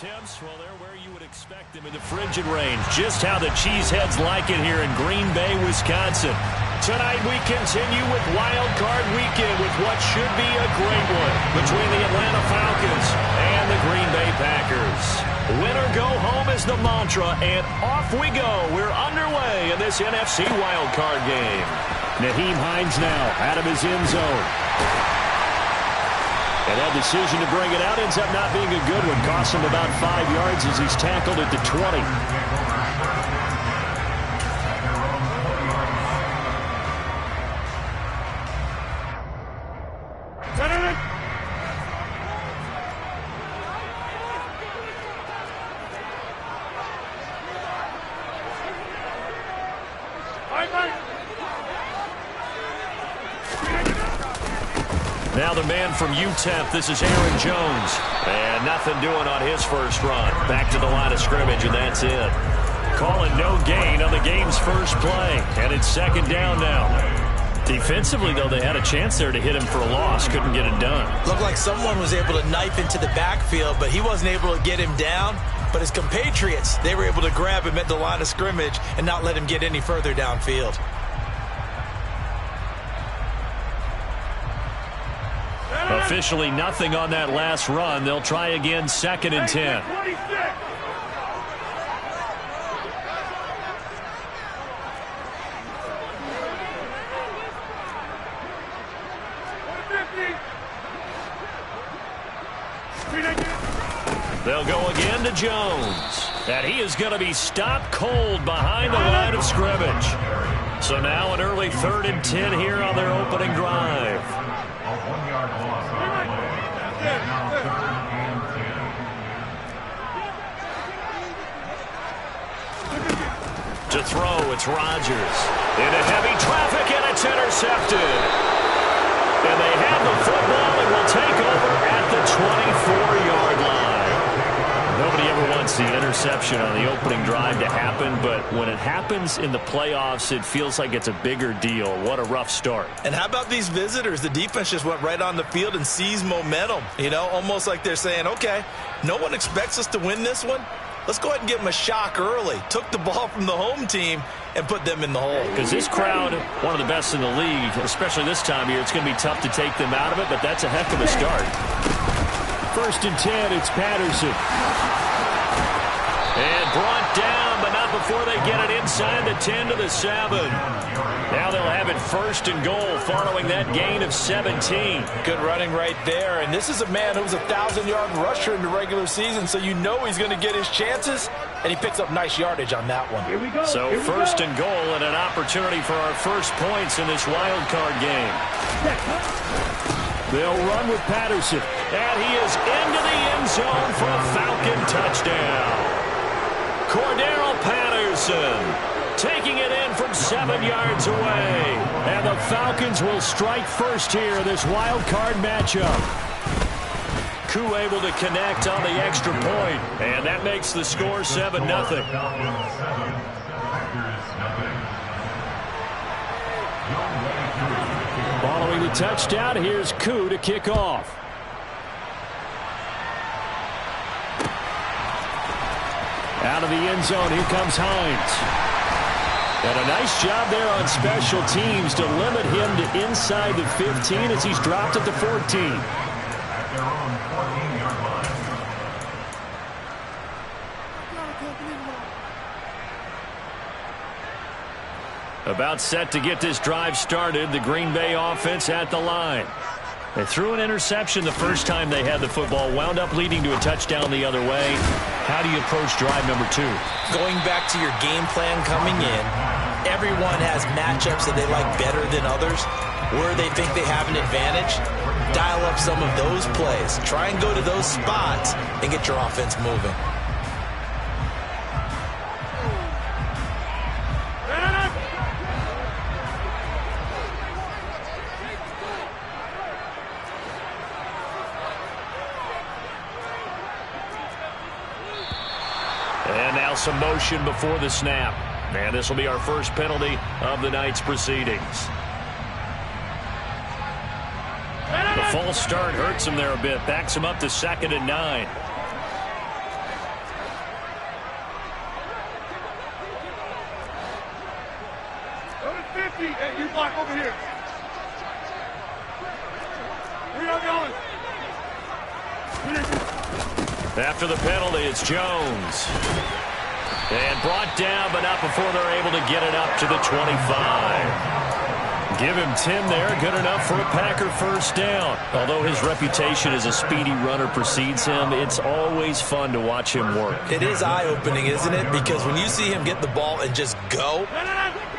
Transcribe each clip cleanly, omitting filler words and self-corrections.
attempts, well, they're where you would expect them in the frigid range. Just how the Cheeseheads like it here in Green Bay, Wisconsin. Tonight we continue with Wild Card Weekend with what should be a great one between the Atlanta Falcons and the Green Bay Packers. Win or go home is the mantra, and off we go. We're underway in this NFC Wild Card game. Nyheim Hines now out of his end zone. And that decision to bring it out ends up not being a good one. Costs him about 5 yards as he's tackled at the 20. Now the man from UTEP, this is Aaron Jones. And nothing doing on his first run. Back to the line of scrimmage, and that's it. Calling no gain on the game's first play. And it's second down now. Defensively, though, they had a chance there to hit him for a loss. Couldn't get it done. Looked like someone was able to knife into the backfield, but he wasn't able to get him down. But his compatriots, they were able to grab him at the line of scrimmage and not let him get any further downfield. Officially nothing on that last run. They'll try again, 2nd and 10. They'll go again to Jones. And he is going to be stopped cold behind the line of scrimmage. So now an early 3rd and 10 here on their opening drive. To throw, it's Rodgers. Into heavy traffic, and it's intercepted. And they have the football and will take over at the 24-yard line. Nobody ever wants the interception on the opening drive to happen, but when it happens in the playoffs, it feels like it's a bigger deal. What a rough start. And how about these visitors? The defense just went right on the field and seized momentum. You know, almost like they're saying, okay, no one expects us to win this one. Let's go ahead and give them a shock early. Took the ball from the home team and put them in the hole. Because this crowd, one of the best in the league, especially this time of year, it's going to be tough to take them out of it, but that's a heck of a start. 1st and 10, it's Patterson. And brought down, but not before they get it inside the 10 to the 7. Now they'll have it 1st and goal following that gain of 17. Good running right there. And this is a man who was a 1,000-yard rusher in the regular season, so you know he's going to get his chances, and he picks up nice yardage on that one. So 1st and goal and an opportunity for our first points in this wild card game. They'll run with Patterson. And he is into the end zone for a Falcon touchdown. Cordero Patterson taking it in from 7 yards away. And the Falcons will strike first here in this wild card matchup. Koo able to connect on the extra point. And that makes the score 7-0. Following the touchdown, here's Koo to kick off. Out of the end zone, here comes Hines. And a nice job there on special teams to limit him to inside the 15 as he's dropped at the 14. About set to get this drive started, the Green Bay offense at the line. They threw an interception the first time they had the football, wound up leading to a touchdown the other way. How do you approach drive number 2? Going back to your game plan coming in, everyone has matchups that they like better than others. Where they think they have an advantage, dial up some of those plays. Try and go to those spots and get your offense moving. And now some motion before the snap. And this will be our first penalty of the night's proceedings. The false start hurts him there a bit. Backs him up to 2nd and 9. 50, and you block over here. Where y'all going? After the penalty, it's Jones. And brought down, but not before they're able to get it up to the 25. Give him 10 there, good enough for a Packer first down. Although his reputation as a speedy runner precedes him, it's always fun to watch him work. It is eye-opening, isn't it? Because when you see him get the ball and just go,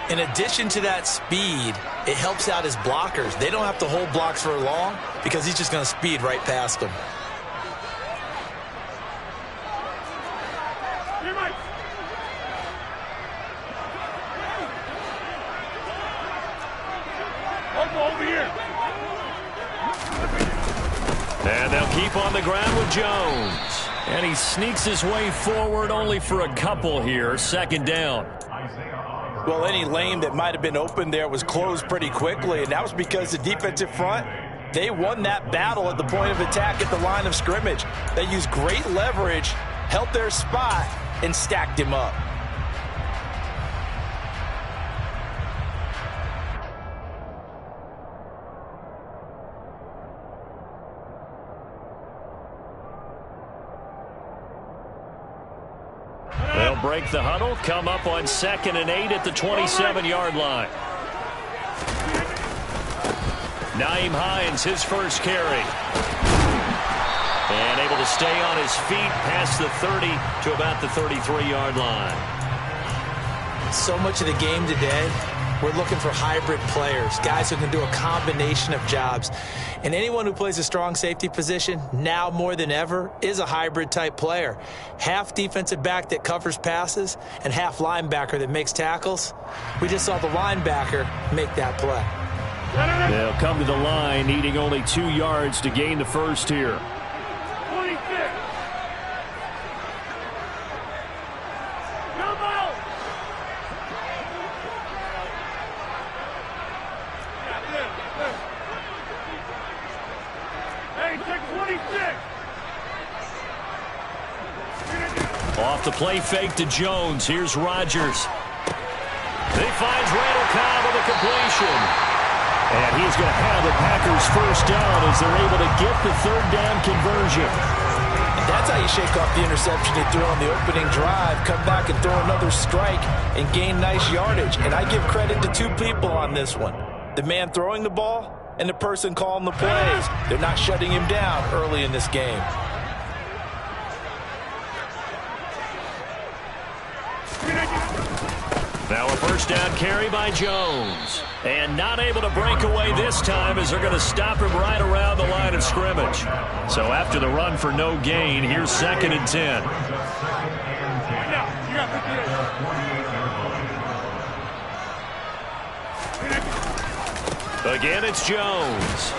in addition to that speed, it helps out his blockers. They don't have to hold blocks for long because he's just going to speed right past them. And they'll keep on the ground with Jones. And he sneaks his way forward only for a couple here. Second down. Well, any lane that might have been open there was closed pretty quickly, and that was because the defensive front, they won that battle at the point of attack at the line of scrimmage. They used great leverage, held their spot, and stacked him up. They'll break the huddle, come up on 2nd and 8 at the 27-yard line. Nyheim Hines, his first carry. And able to stay on his feet past the 30 to about the 33-yard line. So much of the game today, we're looking for hybrid players, guys who can do a combination of jobs. And anyone who plays a strong safety position, now more than ever, is a hybrid-type player. Half defensive back that covers passes and half linebacker that makes tackles. We just saw the linebacker make that play. They'll come to the line, needing only 2 yards to gain the first here. 26. Come out. Hey, take 26. Off the play fake to Jones. Here's Rodgers. He finds Randall Cobb with a completion. And he's going to have the Packers first down as they're able to get the third down conversion. And that's how you shake off the interception he threw on the opening drive, come back and throw another strike and gain nice yardage. And I give credit to 2 people on this one. The man throwing the ball and the person calling the plays. They're not shutting him down early in this game. Now a first down carry by Jones. And not able to break away this time as they're going to stop him right around the line of scrimmage. So after the run for no gain, here's 2nd and 10. Again, it's Jones.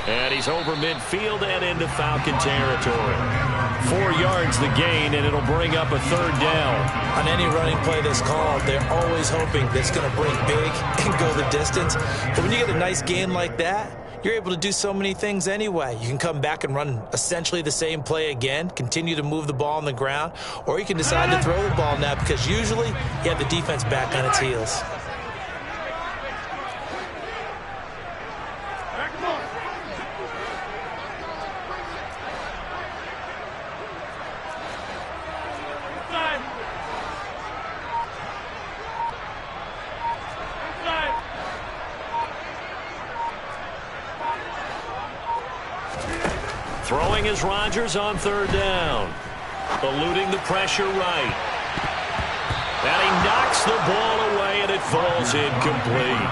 And he's over midfield and into Falcon territory. 4 yards the gain, and it'll bring up a third down. On any running play that's called, they're always hoping that it's going to break big and go the distance. But when you get a nice gain like that, you're able to do so many things anyway. You can come back and run essentially the same play again, continue to move the ball on the ground, or you can decide to throw the ball now because usually you have the defense back on its heels. Throwing is Rodgers on third down. Eluding the pressure right. And he knocks the ball away, and it falls incomplete.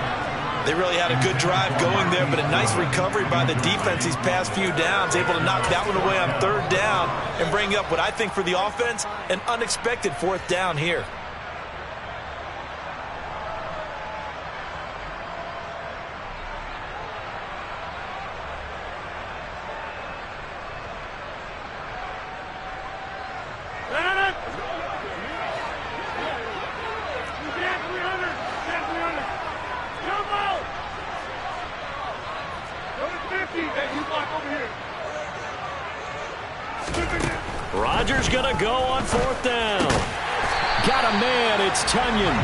They really had a good drive going there, but a nice recovery by the defense these past few downs, able to knock that one away on third down and bring up what I think for the offense, an unexpected 4th down here. Rodgers going to go on 4th down. Got a man, it's Tunyon.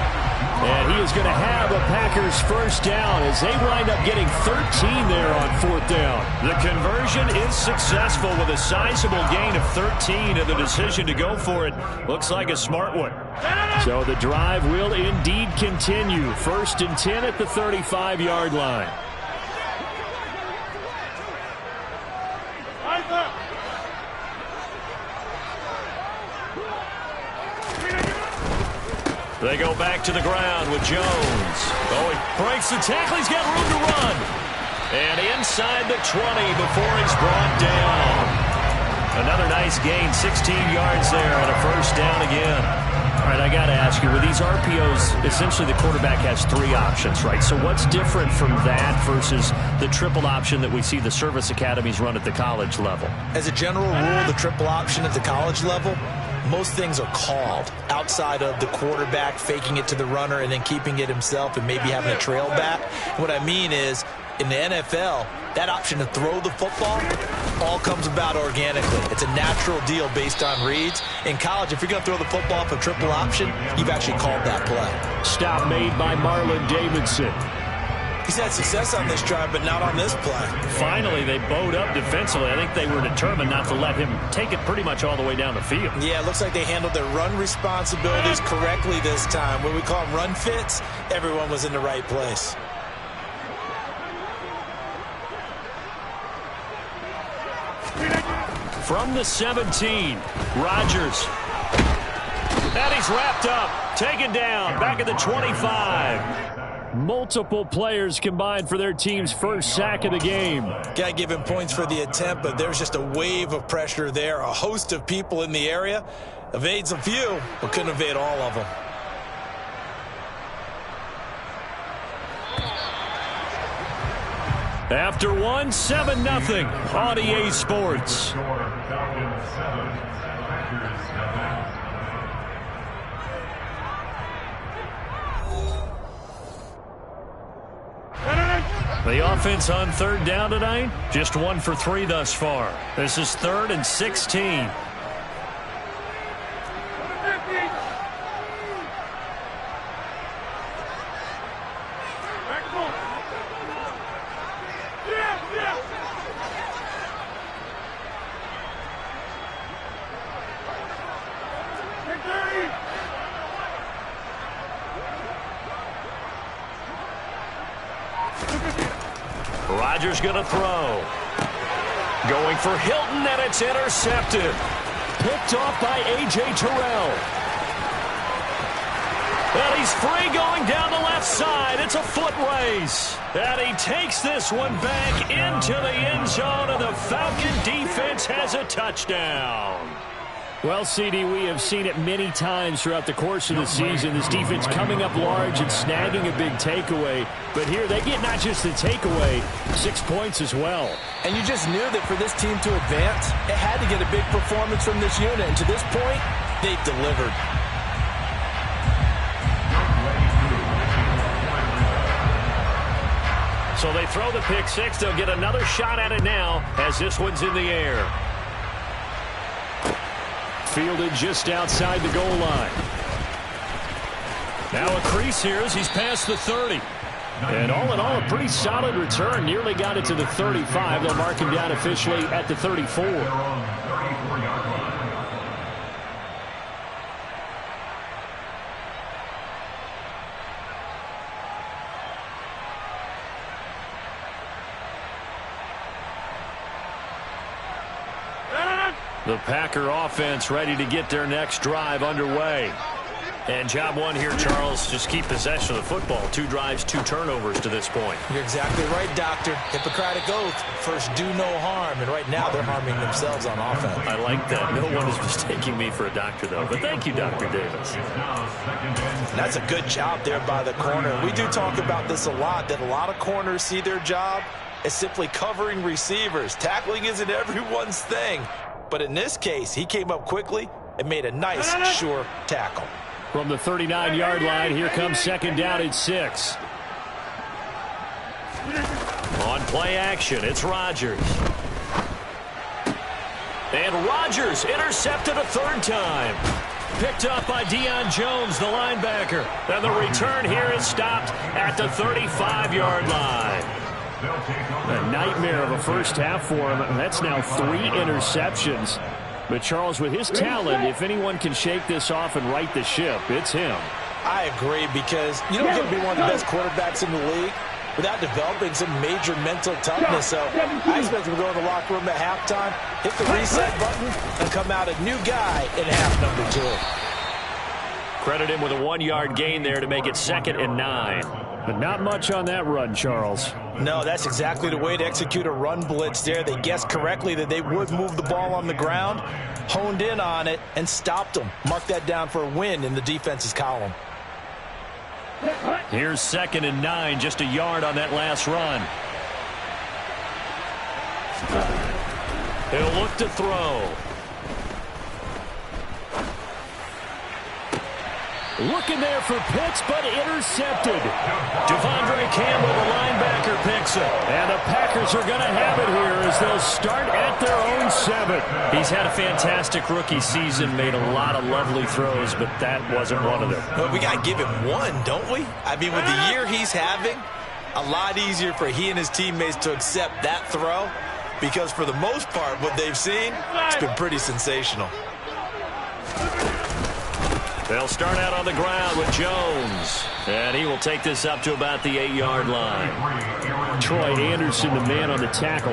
And he is going to have a Packers first down as they wind up getting 13 there on 4th down. The conversion is successful with a sizable gain of 13, and the decision to go for it looks like a smart one. So the drive will indeed continue. 1st and 10 at the 35-yard line. They go back to the ground with Jones. Oh, he breaks the tackle. He's got room to run. And inside the 20 before he's brought down. Another nice gain, 16 yards there and a first down again. All right, I got to ask you, with these RPOs, essentially the quarterback has 3 options, right? So what's different from that versus the triple option that we see the service academies run at the college level? As a general rule, the triple option at the college level, most things are called outside of the quarterback faking it to the runner and then keeping it himself and maybe having a trail back. What I mean is, in the NFL, that option to throw the football all comes about organically. It's a natural deal based on reads. In college, if you're going to throw the football off a triple option, you've actually called that play. Stop made by Marlon Davidson. He's had success on this drive, but not on this play. Finally, they bowed up defensively. I think they were determined not to let him take it pretty much all the way down the field. Yeah, it looks like they handled their run responsibilities correctly this time. What we call them run fits, everyone was in the right place. From the 17, Rodgers. And he's wrapped up, taken down, back at the 25. Multiple players combined for their team's first sack of the game. Got to give him points for the attempt, but there's just a wave of pressure there. A host of people in the area. Evades a few, but couldn't evade all of them. After 7-0 on EA Sports. The offense on 3rd down tonight, just 1 for 3 thus far. This is 3rd and 16. Rodgers going to throw. Going for Hilton, and it's intercepted. Picked off by A.J. Terrell. And he's free going down the left side. It's a foot race. And he takes this one back into the end zone, and the Falcon defense has a touchdown. Well, CD, we have seen it many times throughout the course of the season. This defense coming up large and snagging a big takeaway. But here they get not just the takeaway, 6 points as well. And you just knew that for this team to advance, it had to get a big performance from this unit. And to this point, they've delivered. So they throw the pick six. They'll get another shot at it now as this one's in the air. Fielded just outside the goal line. Now a crease here as he's past the 30. And all in all, a pretty solid return. Nearly got it to the 35. They'll mark him down officially at the 34. The Packer offense ready to get their next drive underway. And job one here, Charles, just keep possession of the football. 2 drives, 2 turnovers to this point. You're exactly right, Doctor. Hippocratic oath. First, do no harm. And right now, they're harming themselves on offense. I like that. No one is mistaking me for a doctor, though. But thank you, Dr. Davis. That's a good job there by the corner. We do talk about this a lot, that a lot of corners see their job as simply covering receivers. Tackling isn't everyone's thing. But in this case, he came up quickly and made a nice, sure tackle. From the 39-yard line, here comes second down at 6. On play action, it's Rodgers. And Rodgers intercepted a 3rd time. Picked up by Deion Jones, the linebacker. And the return here is stopped at the 35-yard line. A nightmare of a first half for him. That's now 3 interceptions. But Charles, with his talent, if anyone can shake this off and right the ship, it's him. I agree, because you don't get to be one of the best quarterbacks in the league without developing some major mental toughness. So I expect him to go in the locker room at halftime, hit the reset button, and come out a new guy in half number 2. Credit him with a 1-yard gain there to make it 2nd and 9. But not much on that run, Charles. No, that's exactly the way to execute a run blitz there. They guessed correctly that they would move the ball on the ground, honed in on it, and stopped them. Mark that down for a win in the defense's column. Here's 2nd and 9, just a yard on that last run. He'll look to throw. Looking there for Pitts, but intercepted. Devondre Campbell, the linebacker, picks it. And the Packers are going to have it here as they'll start at their own 7. He's had a fantastic rookie season, made a lot of lovely throws, but that wasn't one of them. But we got to give him one, don't we? I mean, with the year he's having, a lot easier for he and his teammates to accept that throw, because for the most part, what they've seen, it's been pretty sensational. They'll start out on the ground with Jones. And he will take this up to about the 8-yard line. Troy Anderson, the man on the tackle.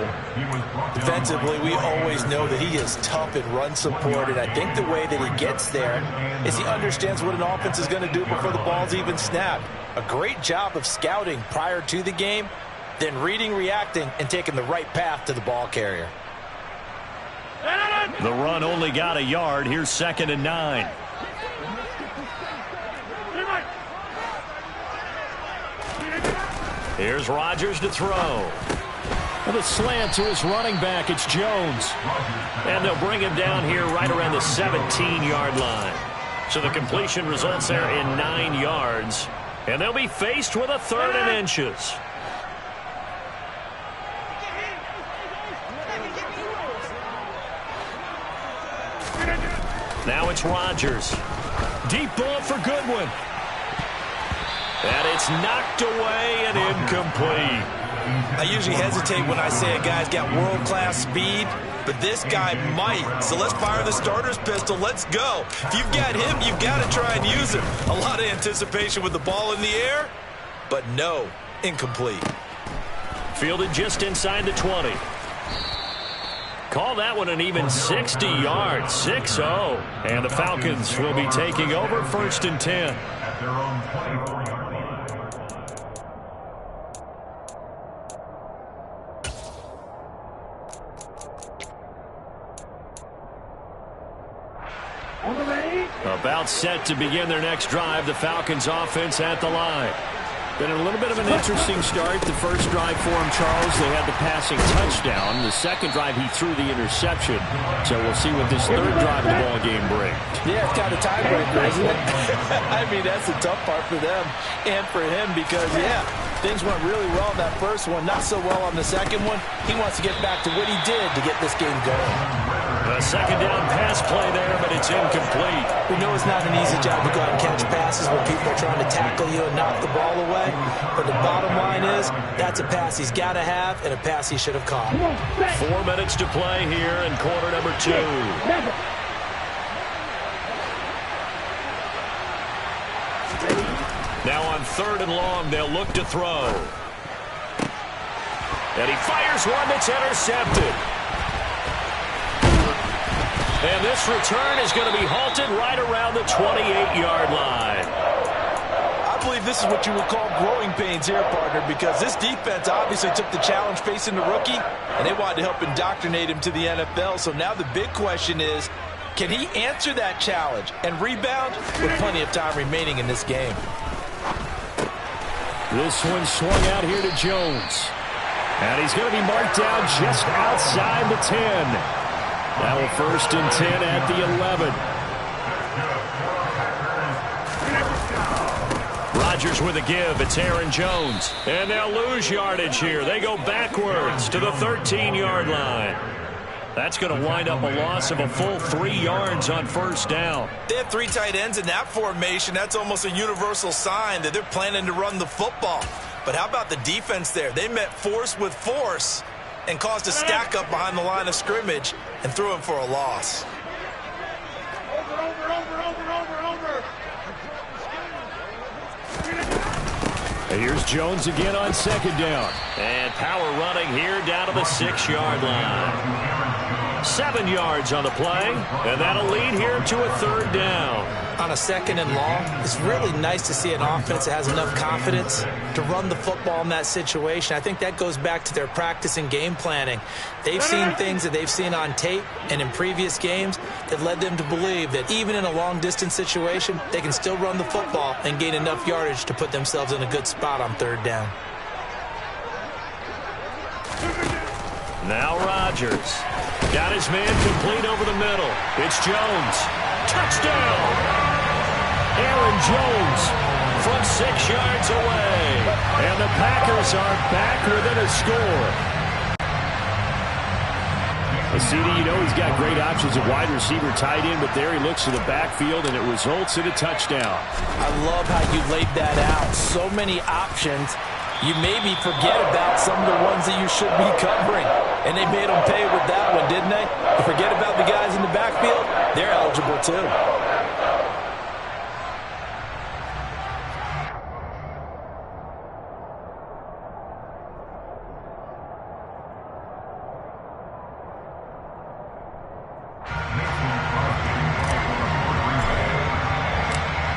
Defensively, we always know that he is tough in run support, and I think the way that he gets there is he understands what an offense is going to do before the ball's even snapped. A great job of scouting prior to the game, then reading, reacting, and taking the right path to the ball carrier. The run only got a yard. Here's 2nd and 9. Here's Rodgers to throw. With a slant to his running back, it's Jones. And they'll bring him down here right around the 17-yard line. So the completion results there in 9 yards. And they'll be faced with a 3rd and inches. Now it's Rodgers. Deep ball for Goodwin. And it's knocked away and incomplete. I usually hesitate when I say a guy's got world-class speed, but this guy might. So let's fire the starter's pistol. Let's go. If you've got him, you've got to try and use him. A lot of anticipation with the ball in the air, but no, incomplete. Fielded just inside the 20. Call that one an even 60 yards, 6-0. And the Falcons will be taking over 1st and 10. About set to begin their next drive. The Falcons offense at the line. Been a little bit of an interesting start. The first drive for him, Charles, they had the passing touchdown. The second drive, he threw the interception. So we'll see what this 3rd drive of the ball game brings. Yeah, it's kind of tiebreaker, isn't it? I mean, that's the tough part for them and for him because, yeah, things went really well in that first one, not so well on the second one. He wants to get back to what he did to get this game going. A 2nd down pass play there, but it's incomplete. We know it's not an easy job to go out and catch passes when people are trying to tackle you and knock the ball away. But the bottom line is, that's a pass he's got to have and a pass he should have caught. 4 minutes to play here in quarter number 2. Now on 3rd and long, they'll look to throw. And he fires one that's intercepted. And this return is going to be halted right around the 28-yard line. I believe this is what you would call growing pains here, partner, because this defense obviously took the challenge facing the rookie, and they wanted to help indoctrinate him to the NFL. So now the big question is, can he answer that challenge and rebound with plenty of time remaining in this game? This one swung out here to Jones. And he's going to be marked down just outside the 10. Now a 1st and 10 at the 11. Rodgers with a give. It's Aaron Jones. And they'll lose yardage here. They go backwards to the 13-yard line. That's going to wind up a loss of a full 3 yards on first down. They have 3 tight ends in that formation. That's almost a universal sign that they're planning to run the football. But how about the defense there? They met force with force and caused a stack up behind the line of scrimmage and threw him for a loss. Over. Here's Jones again on second down. And power running here down to the 6-yard line. 7 yards on the play, and that'll lead here to a 3rd down. On a 2nd and long, it's really nice to see an offense that has enough confidence to run the football in that situation. I think that goes back to their practice and game planning. They've seen things that they've seen on tape and in previous games that led them to believe that even in a long-distance situation, they can still run the football and gain enough yardage to put themselves in a good spot on 3rd down. Now Rodgers. Got his man complete over the middle. It's Jones. Touchdown! Aaron Jones from 6 yards away. And the Packers are back within a score. CD, you know he's got great options at wide receiver, tight end, but there he looks to the backfield, and it results in a touchdown. I love how you laid that out. So many options. You maybe forget about some of the ones that you should be covering. And they made them pay with that one, didn't they? You forget about the guys in the backfield. They're eligible too.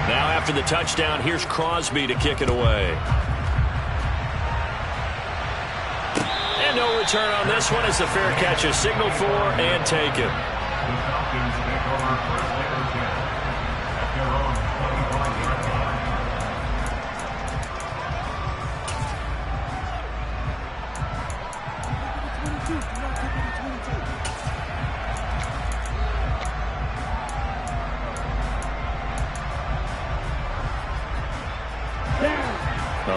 Now after the touchdown, here's Crosby to kick it away. No return on this one as the fair catch is signaled for and taken.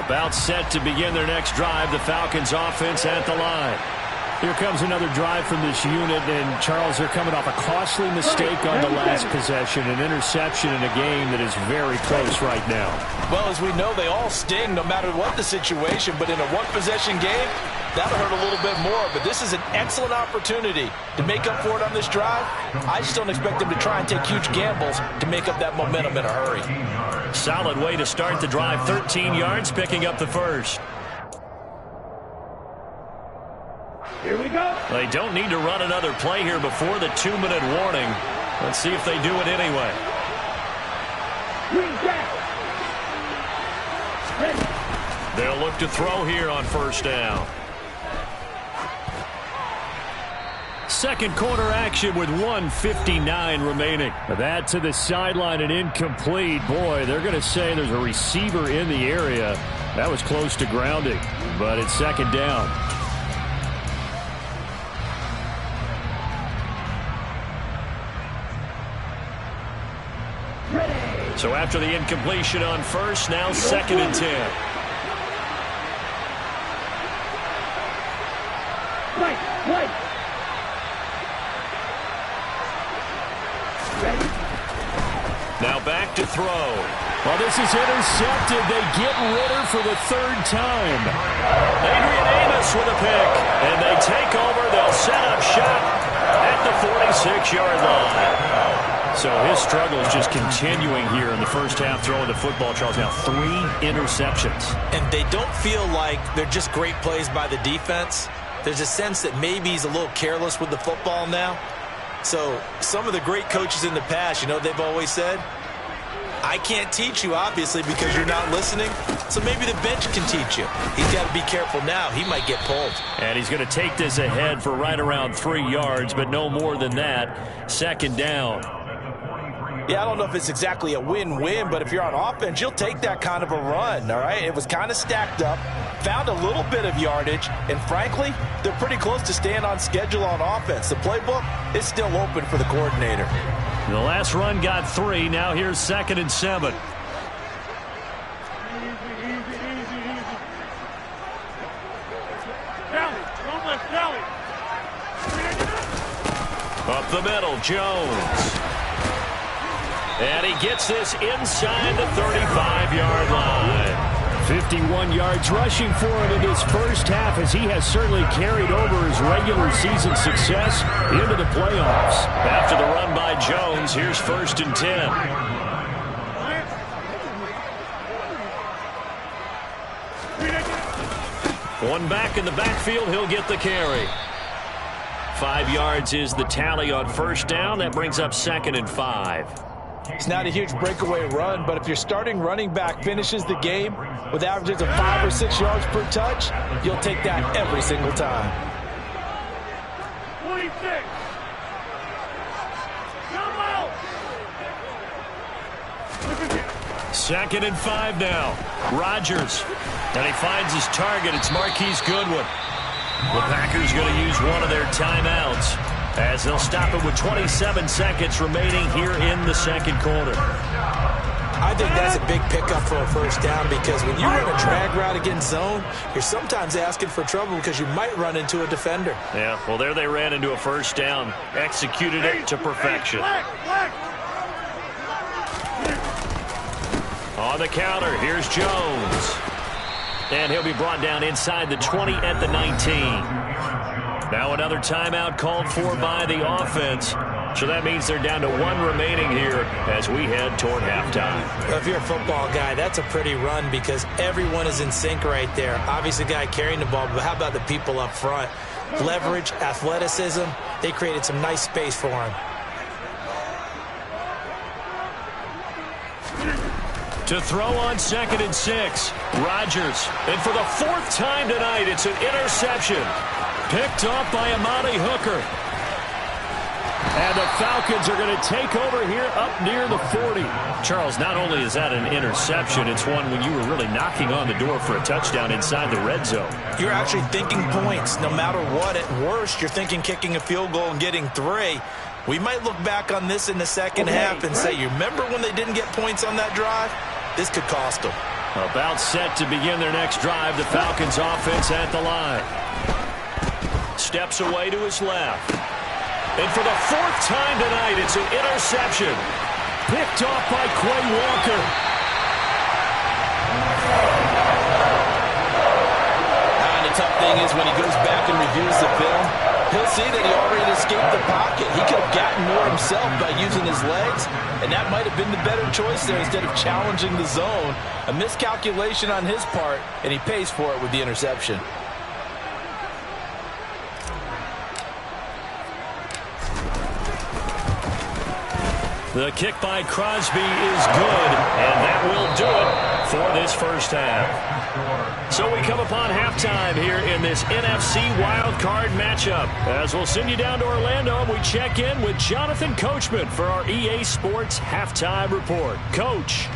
About set to begin their next drive, the Falcons offense at the line. Here comes another drive from this unit, and Charles, they're coming off a costly mistake on the last possession, an interception in a game that is very close right now. Well, as we know, they all sting no matter what the situation, but in a one-possession game, that'll hurt a little bit more, but this is an excellent opportunity to make up for it on this drive. I just don't expect them to try and take huge gambles to make up that momentum in a hurry. Solid way to start the drive, 13 yards, picking up the first. Here we go. They don't need to run another play here before the 2-minute warning. Let's see if they do it anyway. They'll look to throw here on first down. Second quarter action with 1:59 remaining. That to the sideline and incomplete. Boy, they're going to say there's a receiver in the area. That was close to grounding, but it's second down. So after the incompletion on first, now 2nd and 10. Right. Now back to throw. Well, this is intercepted. They get Ritter for the 3rd time. Adrian Amos with a pick. And they take over. They'll set up shop at the 46-yard line. So his struggle is just continuing here in the first half throwing the football, Charles. Now 3 interceptions. And they don't feel like they're just great plays by the defense. There's a sense that maybe he's a little careless with the football now. So some of the great coaches in the past, you know, they've always said, I can't teach you, obviously, because you're not listening. So maybe the bench can teach you. He's got to be careful now. He might get pulled. And he's going to take this ahead for right around 3 yards, but no more than that. Second down. Yeah, I don't know if it's exactly a win-win, but if you're on offense, you'll take that kind of a run, all right? It was kind of stacked up, found a little bit of yardage, and frankly, they're pretty close to staying on schedule on offense. The playbook is still open for the coordinator. The last run got 3. Now here's 2nd and 7. up the middle, Jones. And he gets this inside the 35-yard line. 51 yards rushing for him in his first half, as he has certainly carried over his regular season success into the playoffs. After the run by Jones, here's 1st and 10. One back in the backfield, he'll get the carry. 5 yards is the tally on 1st down. That brings up 2nd and 5. It's not a huge breakaway run, but if your starting running back finishes the game with averages of 5 or 6 yards per touch, you'll take that every single time. 26. Come out. 2nd and 5 now. Rodgers. And he finds his target. It's Marquise Goodwin. The Packers going to use one of their timeouts, as they'll stop it with 27 seconds remaining here in the 2nd quarter. I think that's a big pickup for a 1st down, because when you run a drag route against zone, you're sometimes asking for trouble because you might run into a defender. Yeah, well, there they ran into a 1st down. Executed it to perfection. On the counter, here's Jones. And he'll be brought down inside the 20 at the 19. Now another timeout called for by the offense. So that means they're down to 1 remaining here as we head toward halftime. Well, if you're a football guy, that's a pretty run, because everyone is in sync right there. Obviously, the guy carrying the ball, but how about the people up front? Leverage, athleticism, they created some nice space for him. To throw on 2nd and 6, Rodgers. And for the 4th time tonight, it's an interception. Picked off by Amani Hooker. And the Falcons are going to take over here up near the 40. Charles, not only is that an interception, it's one when you were really knocking on the door for a touchdown inside the red zone. You're actually thinking points. No matter what, at worst, you're thinking kicking a field goal and getting 3. We might look back on this in the 2nd half and say, you remember when they didn't get points on that drive? This could cost them. About set to begin their next drive, the Falcons offense at the line. Steps away to his left. And for the 4th time tonight, it's an interception. Picked off by Quay Walker. And the tough thing is, when he goes back and reviews the film, he'll see that he already escaped the pocket. He could have gotten more himself by using his legs, and that might have been the better choice there instead of challenging the zone. A miscalculation on his part, and he pays for it with the interception. The kick by Crosby is good, and that will do it for this 1st half. So we come upon halftime here in this NFC wildcard matchup, as we'll send you down to Orlando and we check in with Jonathan Coachman for our EA Sports Halftime Report. Coach.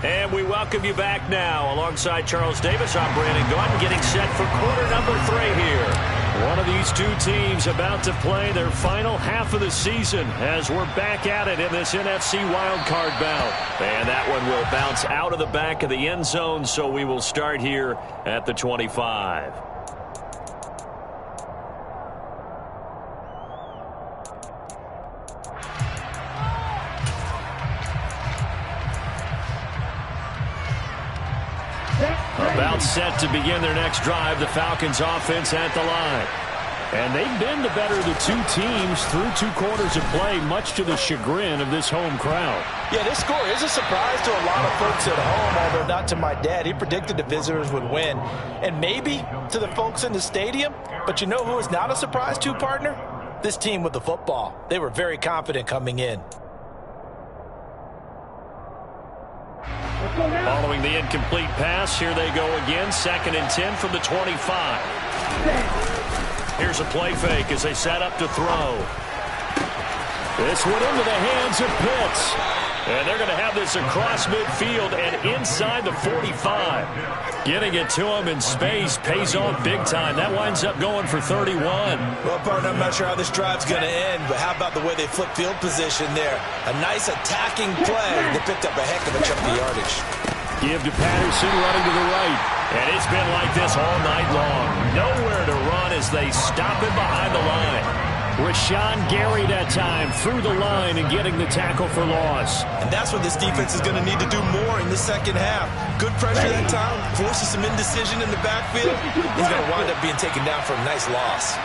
And we welcome you back now. Alongside Charles Davis, I'm Brandon Gaudin, getting set for quarter number 3 here. One of these two teams about to play their final half of the season as we're back at it in this NFC wildcard bout. And that one will bounce out of the back of the end zone, so we will start here at the 25. About set to begin their next drive, the Falcons offense at the line. And they've been the better of the two teams through 2 quarters of play, much to the chagrin of this home crowd. Yeah, this score is a surprise to a lot of folks at home, although not to my dad. He predicted the visitors would win. And maybe to the folks in the stadium. But you know who is not a surprise to, partner? This team with the football. They were very confident coming in. Following the incomplete pass, here they go again. 2nd and 10 from the 25. Here's a play fake as they set up to throw. This one into the hands of Pitts. And they're going to have this across midfield and inside the 45. Getting it to him in space pays off big time. That winds up going for 31. Well, partner, I'm not sure how this drive's going to end, but how about the way they flip field position there? A nice attacking play that picked up a heck of a chunk of yardage. Give to Patterson running to the right. And it's been like this all night long. Nowhere to run as they stop him behind the line. Rashawn Gary that time through the line and getting the tackle for loss. And that's what this defense is going to need to do more in the second half. Good pressure that time, forces some indecision in the backfield. He's going to wind up being taken down for a nice loss.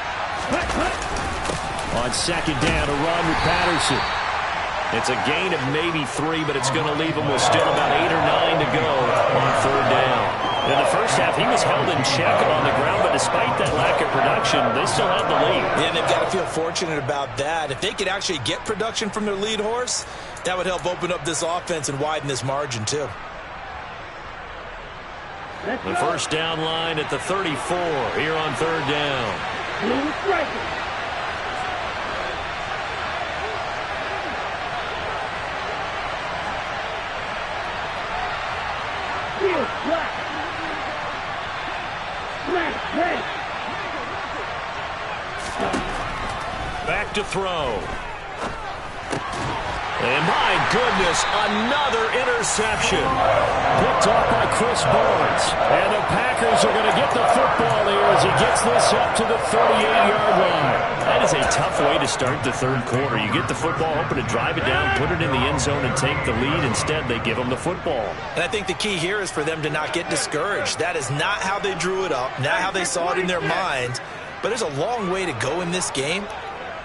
On second down, a run with Patterson. It's a gain of maybe 3, but it's going to leave him with still about 8 or 9 to go on third down. In the first half, he was held in check on the ground, but despite that lack of production, they still have the lead. Yeah, and they've got to feel fortunate about that. If they could actually get production from their lead horse, that would help open up this offense and widen this margin too. The first down line at the 34 here on third down. Back to throw. And my goodness, another interception. Picked off by Chris Barnes. And the Packers are going to get the football here as he gets this up to the 38-yard line. That is a tough way to start the third quarter. You get the football, hoping to drive it down, put it in the end zone, and take the lead. Instead, they give them the football. And I think the key here is for them to not get discouraged. That is not how they drew it up, not how they saw it in their mind. But there's a long way to go in this game.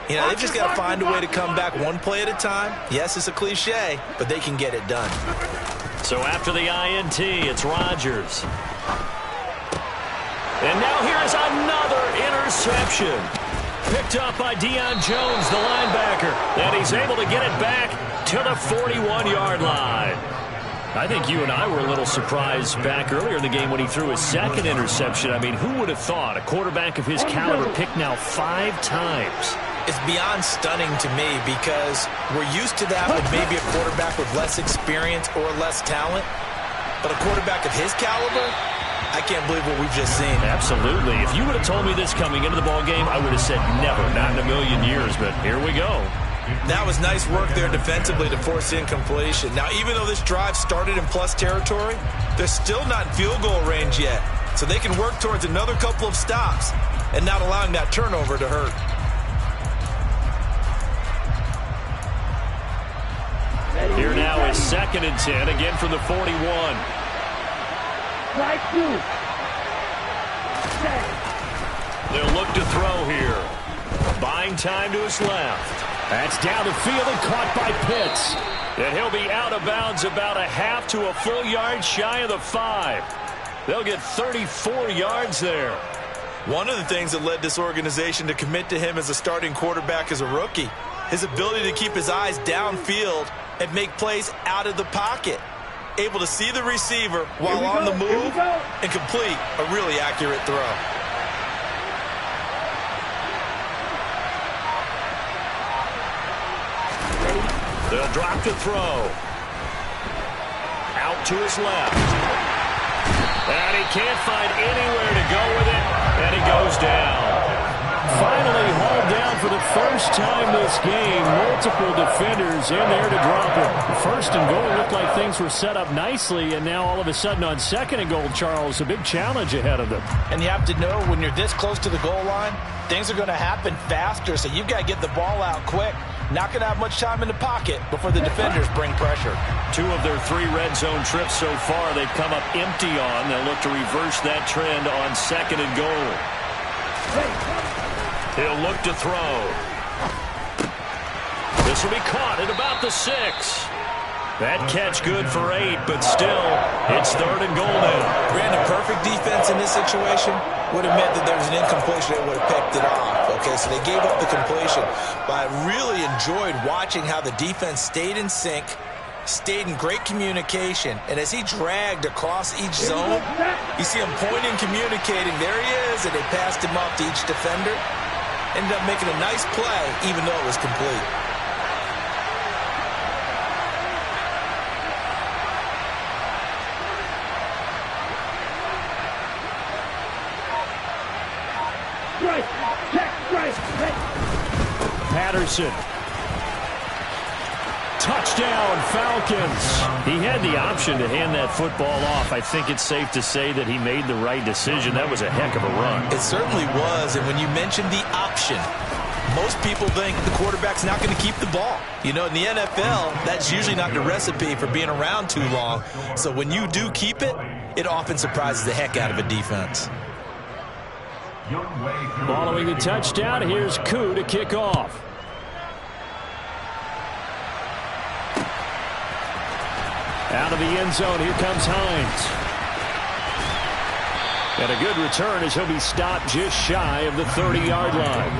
You know, they've just got to find a way to come back one play at a time. Yes, it's a cliche, but they can get it done. So after the INT, it's Rodgers. And now here's another interception. Picked up by Deion Jones, the linebacker. And he's able to get it back to the 41-yard line. I think you and I were a little surprised back earlier in the game when he threw his second interception. I mean, who would have thought a quarterback of his caliber picked now 5 times? It's beyond stunning to me because we're used to that with maybe a quarterback with less experience or less talent. But a quarterback of his caliber, I can't believe what we've just seen. Absolutely. If you would have told me this coming into the ballgame, I would have said never, not in a million years. But here we go. That was nice work there defensively to force incompletion. Now, even though this drive started in plus territory, they're still not in field goal range yet. So they can work towards another couple of stops and not allowing that turnover to hurt. Here now is 2nd and 10, again from the 41. They'll look to throw here. Buying time to his left. That's down the field and caught by Pitts. And he'll be out of bounds about a half to a full yard shy of the 5. They'll get 34 yards there. One of the things that led this organization to commit to him as a starting quarterback as a rookie, his ability to keep his eyes downfield and make plays out of the pocket. Able to see the receiver while on the move and complete a really accurate throw. They'll drop to throw. Out to his left. And he can't find anywhere to go with it, and he goes down. Finally hauled down for the first time this game. Multiple defenders in there to drop him. First and goal looked like things were set up nicely, and now all of a sudden on 2nd and goal, Charles, a big challenge ahead of them. And you have to know when you're this close to the goal line, things are going to happen faster, so you've got to get the ball out quick. Not going to have much time in the pocket before the defenders bring pressure. 2 of their 3 red zone trips so far they've come up empty on. They'll look to reverse that trend on 2nd and goal. He'll look to throw. This will be caught at about the 6. That catch good for 8, but still, it's 3rd and goal now. Brandon, perfect defense in this situation would have meant that there was an incompletion. They would have picked it off. Okay, so they gave up the completion. But I really enjoyed watching how the defense stayed in sync, stayed in great communication, and as he dragged across each zone, you see him pointing, communicating. There he is, and they passed him off to each defender. Ended up making a nice play, even though it was complete. Patterson. touchdown, Falcons. He had the option to hand that football off. I think it's safe to say that he made the right decision. That was a heck of a run. It certainly was, and when you mentioned the option, most people think the quarterback's not going to keep the ball. You know, in the NFL, that's usually not the recipe for being around too long. So when you do keep it, it often surprises the heck out of a defense. Following the touchdown, here's Koo to kick off. Out of the end zone, here comes Hines. And a good return as he'll be stopped just shy of the 30-yard line.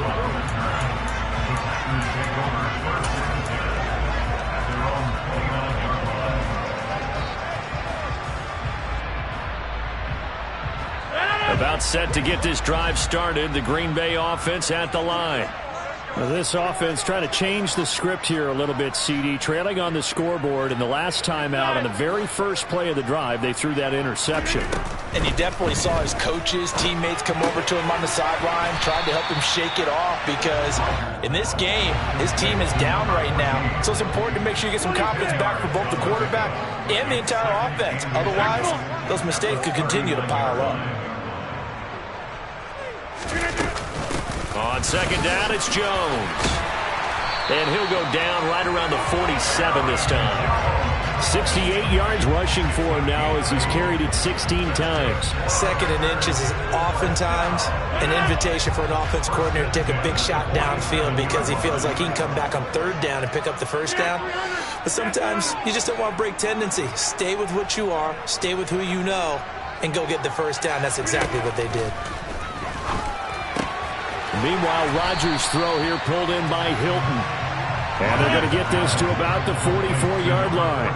About set to get this drive started. The Green Bay offense at the line. Well, this offense trying to change the script here a little bit, CD. Trailing on the scoreboard, and the last time out on the very first play of the drive, they threw that interception. And you definitely saw his coaches, teammates come over to him on the sideline, tried to help him shake it off because in this game, his team is down right now. So it's important to make sure you get some confidence back for both the quarterback and the entire offense. Otherwise, those mistakes could continue to pile up. On second down, it's Jones. And he'll go down right around the 47 this time. 68 yards rushing for him now as he's carried it 16 times. Second and inches is oftentimes an invitation for an offense coordinator to take a big shot downfield because he feels like he can come back on third down and pick up the first down. But sometimes you just don't want to break tendency. Stay with what you are, stay with who you know, and go get the first down. That's exactly what they did. Meanwhile, Rodgers' throw here pulled in by Hilton. And they're going to get this to about the 44-yard line.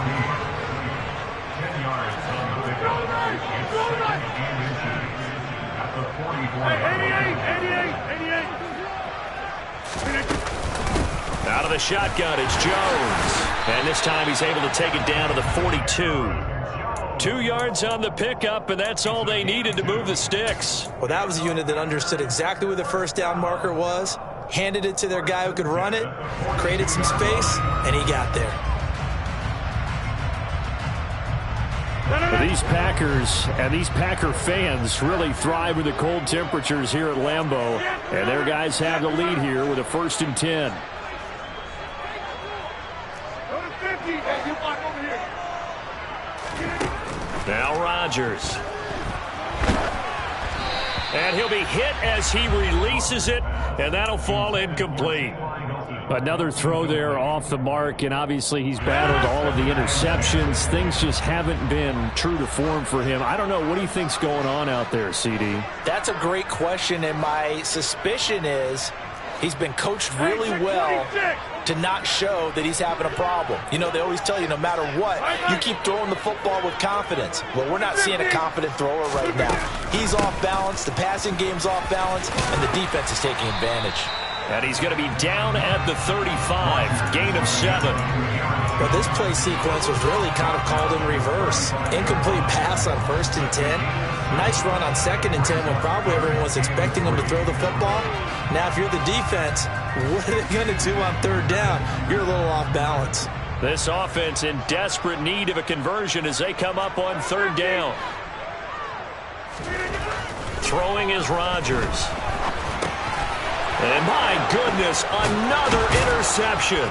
Out of the shotgun, it's Jones. And this time he's able to take it down to the 42. 2 yards on the pickup, and that's all they needed to move the sticks. Well, that was a unit that understood exactly where the first down marker was, handed it to their guy who could run it, created some space, and he got there. Well, these Packers and these Packer fans really thrive with the cold temperatures here at Lambeau, and their guys have the lead here with a 1st and 10. Now Rodgers. And he'll be hit as he releases it, and that'll fall incomplete. Another throw there off the mark, and obviously he's battled all of the interceptions. Things just haven't been true to form for him. I don't know. What do you think's going on out there, CD? That's a great question, and my suspicion is he's been coached really well to not show that he's having a problem. You know, they always tell you no matter what, you keep throwing the football with confidence. Well, we're not seeing a confident thrower right now. He's off balance, the passing game's off balance, and the defense is taking advantage. And he's going to be down at the 35, gain of 7. Well, this play sequence was really kind of called in reverse. Incomplete pass on 1st and 10. Nice run on 2nd and 10 when probably everyone was expecting him to throw the football. Now, if you're the defense, what are they going to do on 3rd down? You're a little off balance. This offense in desperate need of a conversion as they come up on 3rd down. Throwing is Rodgers. And my goodness, another interception.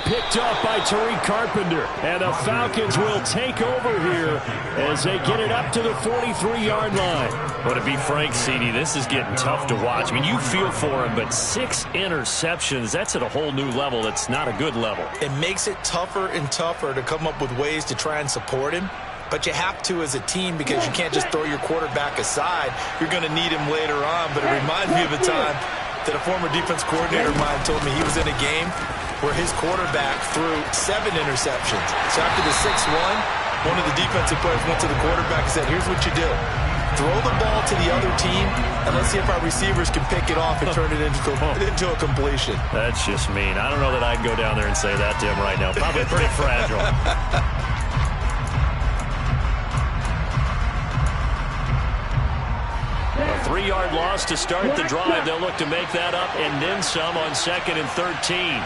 Picked up by Tariq Carpenter. And the Falcons will take over here as they get it up to the 43-yard line. But to be frank, CD, this is getting tough to watch. I mean, you feel for him, but 6 interceptions, that's at a whole new level. It's not a good level. It makes it tougher and tougher to come up with ways to try and support him. But you have to as a team because you can't just throw your quarterback aside. You're going to need him later on. But it reminds me of a time that a former defense coordinator of mine told me he was in a game where his quarterback threw 7 interceptions. So after the 6-1, one of the defensive players went to the quarterback and said, here's what you do. Throw the ball to the other team, and let's see if our receivers can pick it off and turn it into a completion. That's just mean. I don't know that I'd go down there and say that to him right now. Probably pretty fragile. A 3-yard loss to start the drive. They'll look to make that up and then some on 2nd and 13.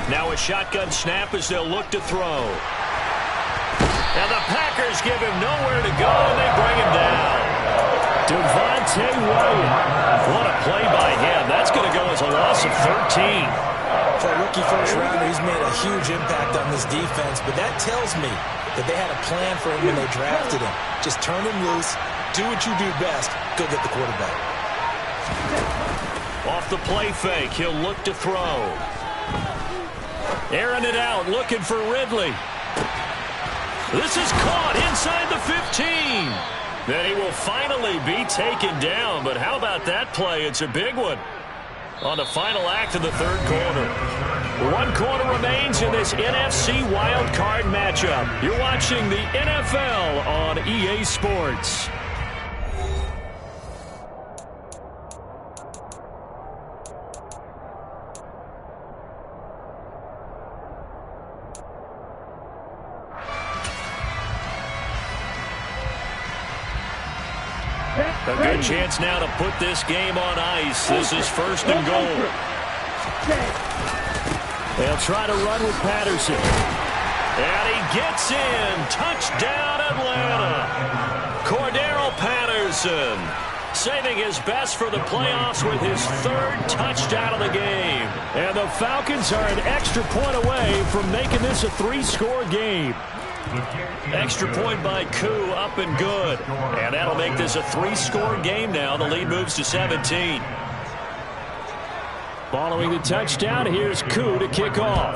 Now a shotgun snap as they'll look to throw. And the Packers give him nowhere to go, and they bring him down. Devontae Wyatt. What a play by him. That's going to go as a loss of 13. For a rookie first-rounder, he's made a huge impact on this defense, but that tells me that they had a plan for him when they drafted him. Just turn him loose, do what you do best, go get the quarterback. Off the play fake, he'll look to throw. Airing it out, looking for Ridley. This is caught inside the 15. Then he will finally be taken down, but how about that play? It's a big one. On the final act of the third quarter. 1 quarter remains in this NFC wildcard matchup. You're watching the NFL on EA Sports. A good chance now to put this game on ice. This is 1st and goal. They'll try to run with Patterson. And he gets in. Touchdown, Atlanta. Cordero Patterson saving his best for the playoffs with his 3rd touchdown of the game. And the Falcons are an extra point away from making this a 3-score game. Extra point by Koo, up and good. And that'll make this a 3-score game now. The lead moves to 17. Following the touchdown, here's Koo to kick off.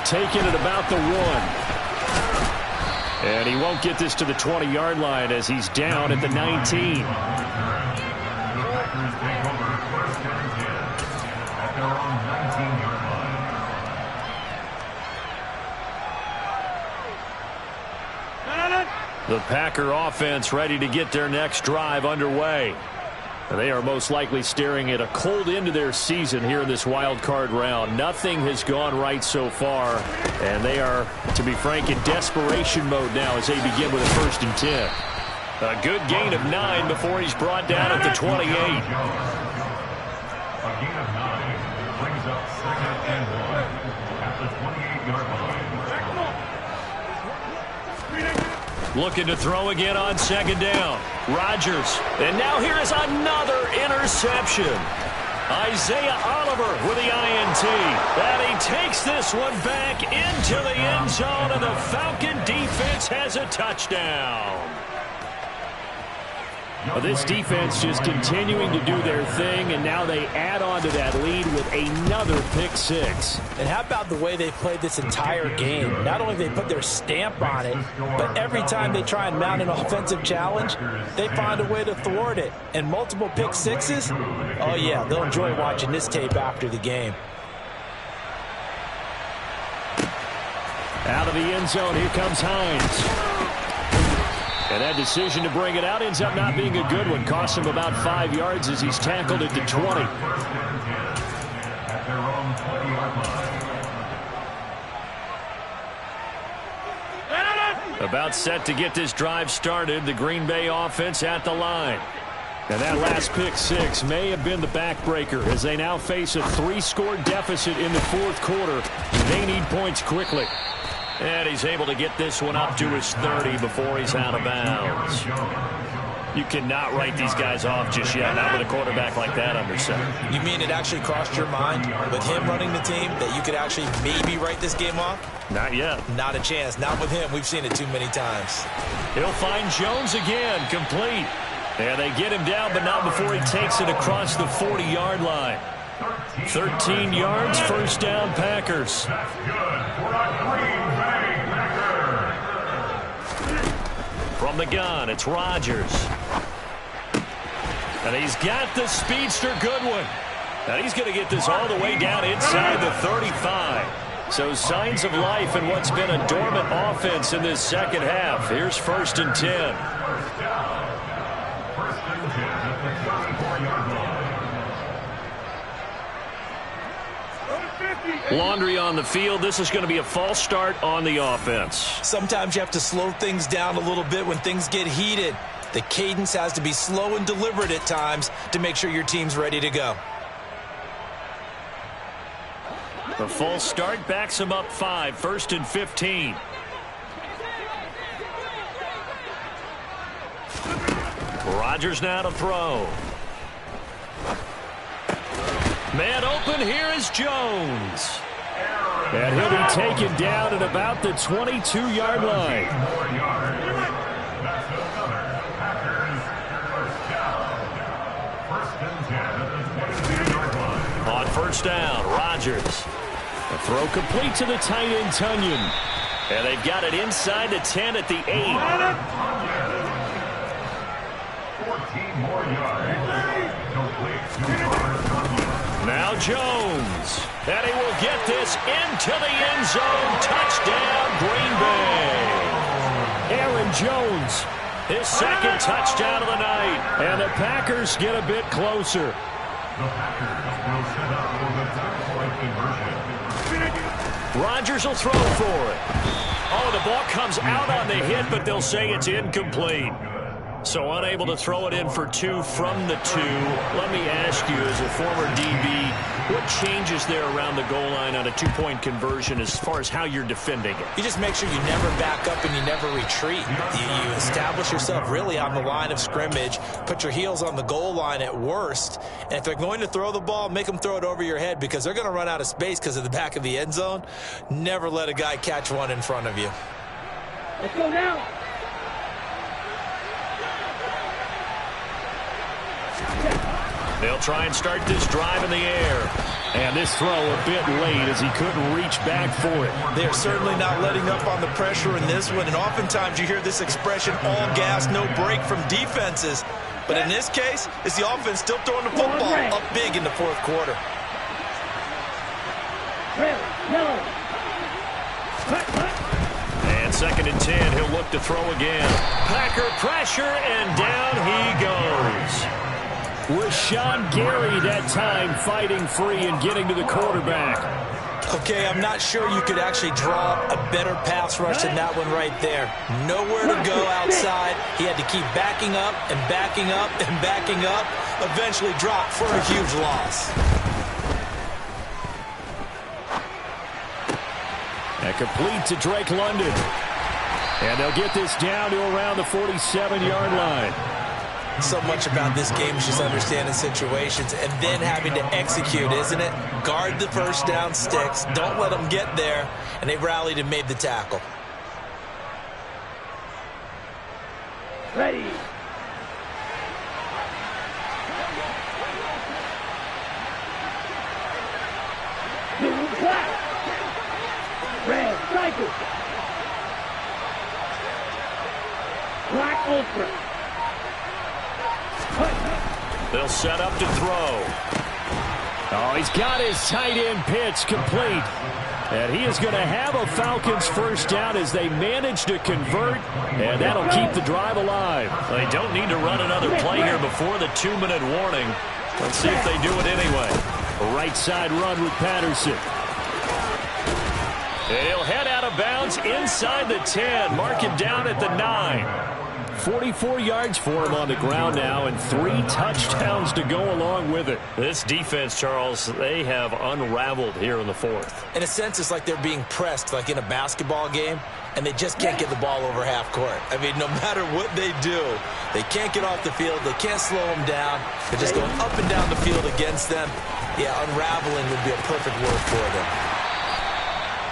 Taking it about the 1. And he won't get this to the 20-yard line as he's down at the 19. The Packer offense ready to get their next drive underway. They are most likely staring at a cold end to their season here in this wild card round. Nothing has gone right so far, and they are, to be frank, in desperation mode now as they begin with a 1st and 10. A good gain of 9 before he's brought down at the 28. A gain of 9 brings up 2nd and 1 at the 28-yard line. Looking to throw again on 2nd down. Rodgers. And now here is another interception. Isaiah Oliver with the INT. And he takes this one back into the end zone, and the Falcon defense has a touchdown. Well, this defense just continuing to do their thing, and now they add on to that lead with another pick 6. And how about the way they played this entire game? Not only they put their stamp on it, but every time they try and mount an offensive challenge, they find a way to thwart it. And multiple pick 6s? Oh, yeah, they'll enjoy watching this tape after the game. Out of the end zone, here comes Hines. And that decision to bring it out ends up not being a good one. Costs him about 5 yards as he's tackled at the 20. About set to get this drive started. The Green Bay offense at the line. And that last pick 6 may have been the backbreaker as they now face a 3-score deficit in the 4th quarter. They need points quickly. And he's able to get this one up to his 30 before he's out of bounds. You cannot write these guys off just yet, not with a quarterback like that under center. You mean it actually crossed your mind with him running the team that you could actually maybe write this game off? Not yet. Not a chance. Not with him. We've seen it too many times. He'll find Jones again, complete. And they get him down, but not before he takes it across the 40-yard line. 13 yards, 1st down, Packers. That's good for a Green Bay Packer. From the gun, it's Rodgers. And he's got the speedster Goodwin. And he's going to get this all the way down inside the 35. So signs of life in what's been a dormant offense in this second half. Here's 1st and 10. Laundry on the field. This is going to be a false start on the offense. Sometimes you have to slow things down a little bit when things get heated. The cadence has to be slow and deliberate at times to make sure your team's ready to go. The full start backs him up 5, 1st and 15. Rodgers now to throw. Man open, here is Jones. And he'll be taken down at about the 22-yard line. On first down, Rodgers. A throw complete to the tight end, Tunyon. And they've got it inside the 10 at the 8. 14 more yards. Now Jones. And he will get this into the end zone. Touchdown, Green Bay. Aaron Jones, his second touchdown of the night. And the Packers get a bit closer. The Packers will set up for the third-point conversion. Rodgers will throw for it. Oh, the ball comes out on the hit, but they'll say it's incomplete. So unable to throw it in for 2 from the 2. Let me ask you, as a former DB, what changes there around the goal line on a 2-point conversion as far as how you're defending it? You just make sure you never back up and you never retreat. You establish yourself really on the line of scrimmage, put your heels on the goal line at worst, and if they're going to throw the ball, make them throw it over your head because they're going to run out of space because of the back of the end zone. Never let a guy catch one in front of you. Let's go now. They'll try and start this drive in the air. And this throw a bit late as he couldn't reach back for it. They're certainly not letting up on the pressure in this one. And oftentimes you hear this expression, all gas, no break from defenses. But in this case, it's the offense still throwing the football up big in the fourth quarter. And 2nd and 10, he'll look to throw again. Packer pressure, and down he goes. Rashawn Gary that time fighting free and getting to the quarterback. Okay, I'm not sure you could actually draw a better pass rush than that one right there. Nowhere to go outside. He had to keep backing up and backing up and backing up. Eventually dropped for a huge loss. And complete to Drake London. And they'll get this down to around the 47-yard line. So much about this game is just understanding situations and then having to execute, isn't it? Guard the first down sticks. Don't let them get there. And they rallied and made the tackle. Ready. Red, cycle. Black ultra. They'll set up to throw. Oh, he's got his tight end pitch complete. And he is going to have a Falcons first down as they manage to convert. And that'll keep the drive alive. They don't need to run another play here before the 2-minute warning. Let's see if they do it anyway. A right side run with Patterson. And he'll head out of bounds inside the 10. Mark him down at the 9. 44 yards for him on the ground now and 3 touchdowns to go along with it. This defense, Charles, they have unraveled here in the 4th. In a sense, it's like they're being pressed like in a basketball game, and they just can't get the ball over half court. I mean, no matter what they do, they can't get off the field. They can't slow them down. They're just going up and down the field against them. Yeah, unraveling would be a perfect word for them.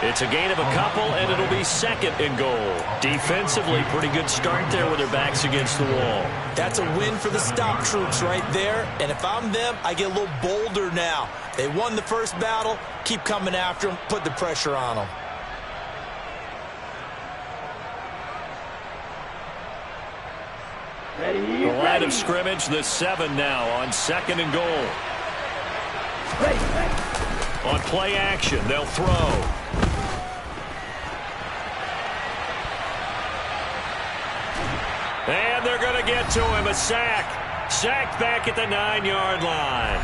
It's a gain of a couple, and it'll be 2nd and goal. Defensively, pretty good start there with their backs against the wall. That's a win for the stop troops right there. And if I'm them, I get a little bolder now. They won the first battle. Keep coming after them. Put the pressure on them. The line of scrimmage, the 7 now on 2nd and goal. On play action, they'll throw. And they're going to get to him. A sack. Sacked back at the 9-yard line.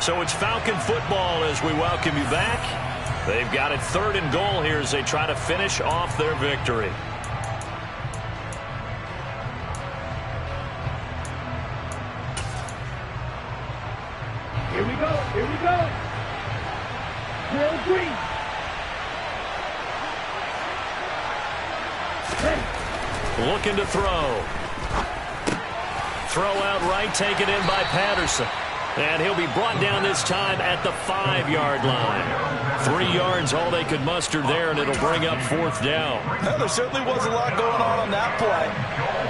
So it's Falcon football as we welcome you back. They've got it 3rd and goal here as they try to finish off their victory. Here we go. Here we go. Drill green. Ready. Looking to throw. Throw out right, taken in by Patterson. And he'll be brought down this time at the 5-yard line. 3 yards, all they could muster there, and it'll bring up 4th down. Well, there certainly was a lot going on that play.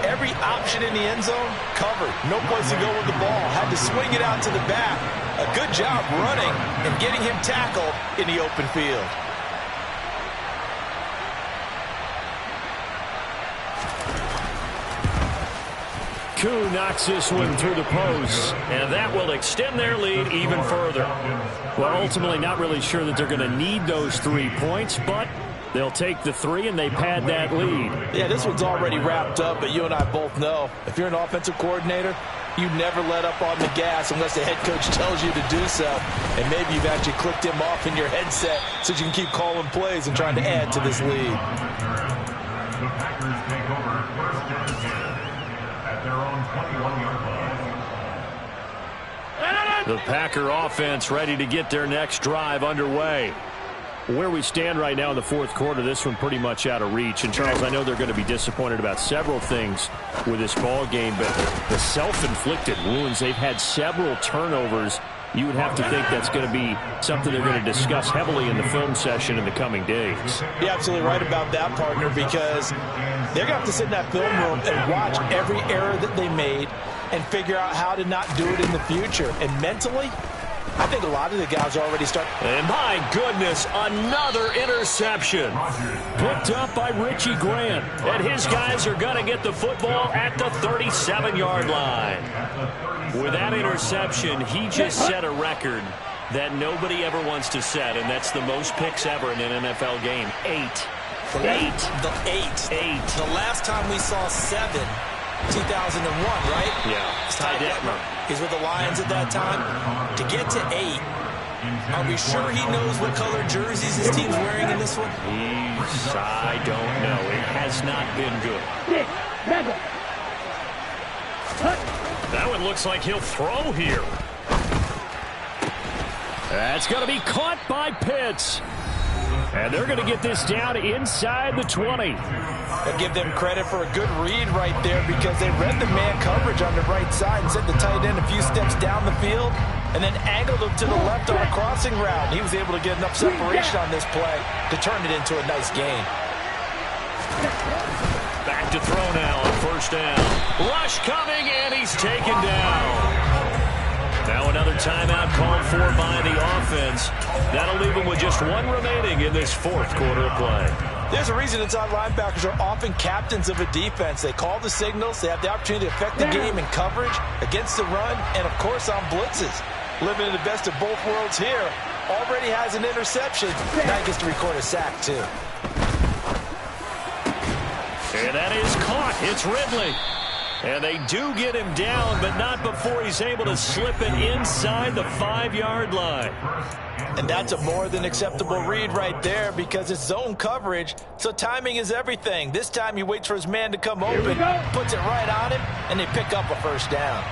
Every option in the end zone covered. No place to go with the ball. Had to swing it out to the back. A good job running and getting him tackled in the open field. Koo knocks this one through the post, and that will extend their lead even further. Well, ultimately not really sure that they're going to need those 3 points, but they'll take the 3 and they pad that lead. Yeah, this one's already wrapped up, but you and I both know if you're an offensive coordinator, you never let up on the gas unless the head coach tells you to do so. And maybe you've actually clicked him off in your headset so you can keep calling plays and trying to add to this lead. The Packers take over 1st and 10 at their own 21-yard line. The Packer offense ready to get their next drive underway. Where we stand right now in the 4th quarter, this one pretty much out of reach. And, Charles, I know they're going to be disappointed about several things with this ball game, but the self-inflicted wounds, they've had several turnovers. You would have to think that's going to be something they're going to discuss heavily in the film session in the coming days. You're absolutely right about that, partner, because they're going to have to sit in that film room and watch every error that they made and figure out how to not do it in the future. And mentally, I think a lot of the guys already start. And my goodness, another interception. Picked up by Richie Grant. And his guys are going to get the football at the 37-yard line. With that interception, he just set a record that nobody ever wants to set, and that's the most picks ever in an NFL game. 8. The last time we saw 7, 2001, right? Yeah. Ty Detmer. He's with the Lions at that time. To get to 8, are we sure he knows what color jerseys his team's wearing in this one? I don't know. It has not been good. That one looks like he'll throw here. That's going to be caught by Pitts. And they're going to get this down inside the 20. I give them credit for a good read right there because they read the man coverage on the right side and sent the tight end a few steps down the field and then angled him to the left on a crossing route. He was able to get enough separation on this play to turn it into a nice gain. Back to throw now on 1st down. Rush coming, and he's taken down. Now another timeout called for by the offense. That'll leave them with just 1 remaining in this 4th quarter of play. There's a reason inside linebackers are often captains of a defense. They call the signals. They have the opportunity to affect the game in coverage, against the run, and, of course, on blitzes. Living in the best of both worlds here. Already has an interception. Now he gets to record a sack, too. And that is caught. It's Ridley. And they do get him down, but not before he's able to slip it inside the 5-yard line. And that's a more than acceptable read right there because it's zone coverage, so timing is everything. This time he waits for his man to come open, puts it right on him, and they pick up a 1st down.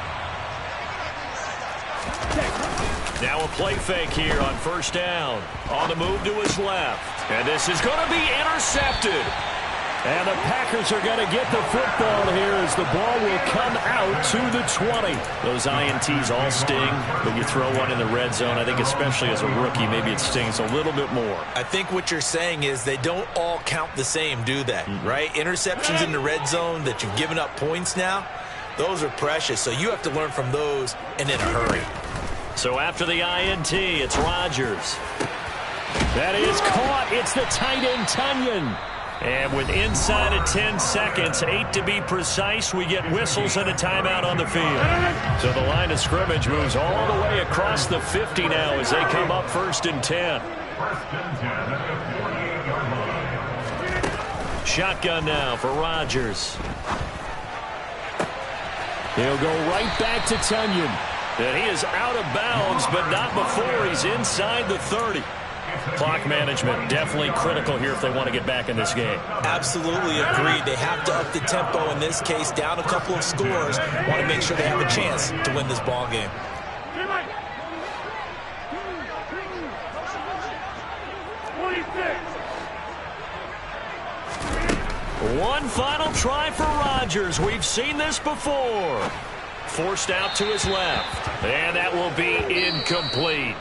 Now a play fake here on 1st down. On the move to his left. And this is going to be intercepted. And the Packers are going to get the football here as the ball will come out to the 20. Those INTs all sting, but you throw one in the red zone. I think especially as a rookie, maybe it stings a little bit more. I think what you're saying is they don't all count the same, do they? Right? Interceptions in the red zone that you've given up points now, those are precious. So you have to learn from those and in a hurry. So after the INT, it's Rodgers. That is caught. It's the tight end, Tunyon. And with inside of 10 seconds, 8 to be precise, we get whistles and a timeout on the field. So the line of scrimmage moves all the way across the 50 now as they come up 1st and 10. 1st and 10 at the 48-yard line. Shotgun now for Rodgers. He'll go right back to Tunyon. And he is out of bounds, but not before he's inside the 30. Clock management definitely critical here if they want to get back in this game. Absolutely agreed. They have to up the tempo in this case, down a couple of scores. Want to make sure they have a chance to win this ball game. One final try for Rodgers. We've seen this before. Forced out to his left. And that will be incomplete,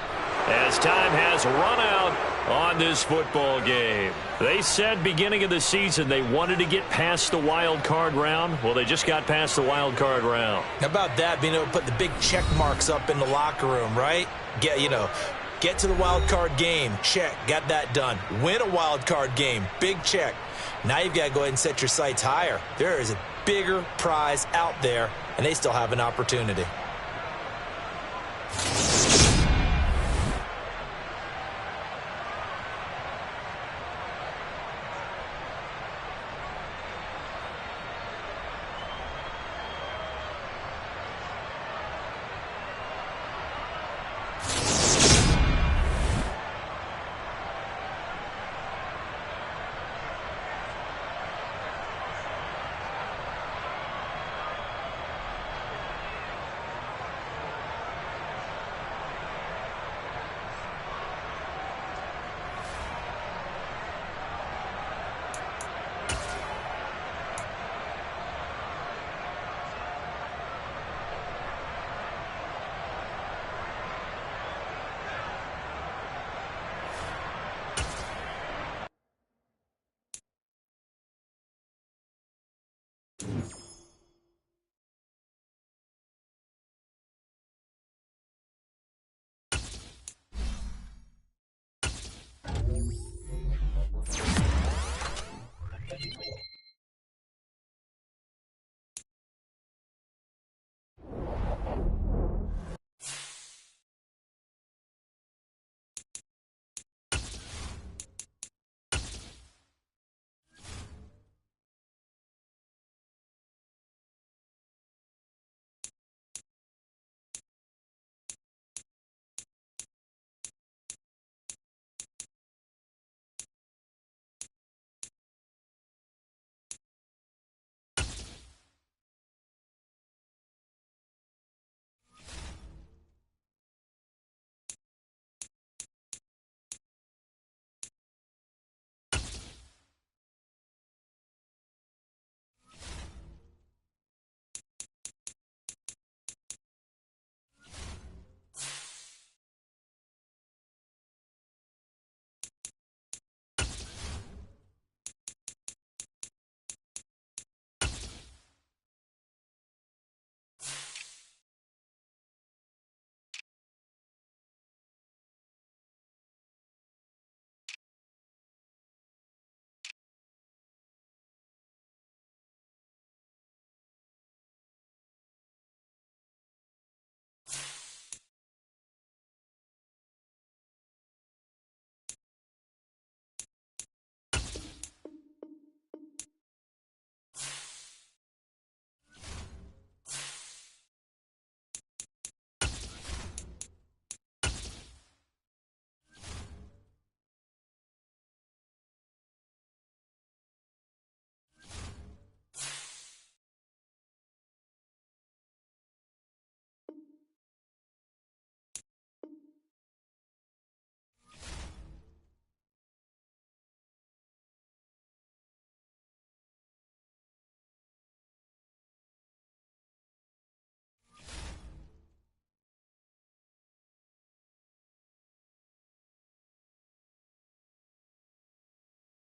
as time has run out on this football game. They said beginning of the season they wanted to get past the wild card round. Well, they just got past the wild card round. How about that, being able to put the big check marks up in the locker room, right? Get to the wild card game. Check. Got that done. Win a wild card game. Big check. Now you've got to go ahead and set your sights higher. There is a bigger prize out there, and they still have an opportunity.